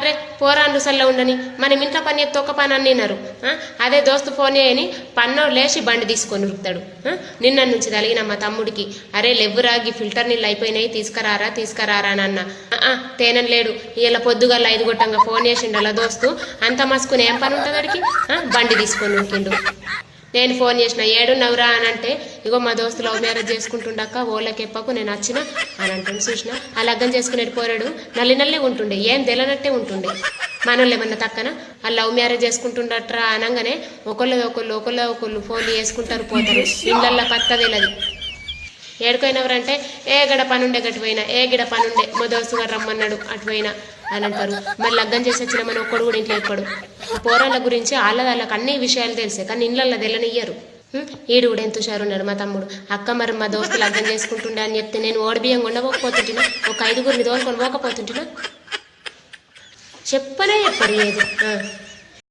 అరే పోరాన్లు సల్ల ఉండని మనం ఇంట్లో పని చేస్తే ఒక పని అన్నారు. అదే దోస్తు ఫోన్ చేయని పన్నోడు లేచి బండి తీసుకొని ఉరుకుతాడు. నిన్న నుంచి తలిగిన మా తమ్ముడికి అరే లెవ్వురాగి ఫిల్టర్ నీళ్ళు అయిపోయినాయి తీసుకురారా అని అన్న. తేనెం లేడు ఇలా పొద్దుగల 5 గొట్టంగా ఫోన్ చేసిండు అలా దోస్తు అంత మసుకుని ఏం పని ఉంటుంది అడికి బండి తీసుకొని ఉరికిండు. నేను ఫోన్ చేసిన ఏడున్నవరా అని అంటే ఇగో మా దోస్తు లవ్ మ్యారేజ్ చేసుకుంటుండక్క ఓళ్ళకి ఎప్పకు నేను వచ్చిన అని అంటాను. చూసిన ఆ లగ్గం చేసుకునేది పోరాడు నల్లి ఉంటుండే ఏం తెలనట్టే ఉంటుండే. మనోళ్ళు ఏమన్నా తక్కన ఆ లవ్ మ్యారేజ్ చేసుకుంటుండట్రా అనగానే ఒకళ్ళు ఫోన్లు చేసుకుంటారు పోతారు. ఇళ్ళల్లో పత్త తెలియదు. ఏడుకోయినవరంటే ఏ గడ పనుండే గట్టిపోయినా ఏ గిడ పనుండే మా దోస్తు గారు రమ్మన్నాడు అటుపోయినా అని అంటారు. మరి లగ్గం చేసి వచ్చినామని ఒక్కడు కూడా ఇంట్లో ఎప్పుడు. పోరాళ్ళ గురించి వాళ్ళకి అన్ని విషయాలు తెలిసే కానీ ఇళ్ళల్లో తెల్లనియ్యరు. ఈడు కూడా ఎంత హుషారున్నాడు మా తమ్ముడు. అక్క మరి మా దోస్తు లగ్గం చేసుకుంటుండే అని చెప్తే నేను ఓడిబియ్యం ఉండకపోతుంటున్నా ఒక 5గురిని తోలుకొని పోకపోతుంటున్నా చెప్పనే చెప్పరు ఏది.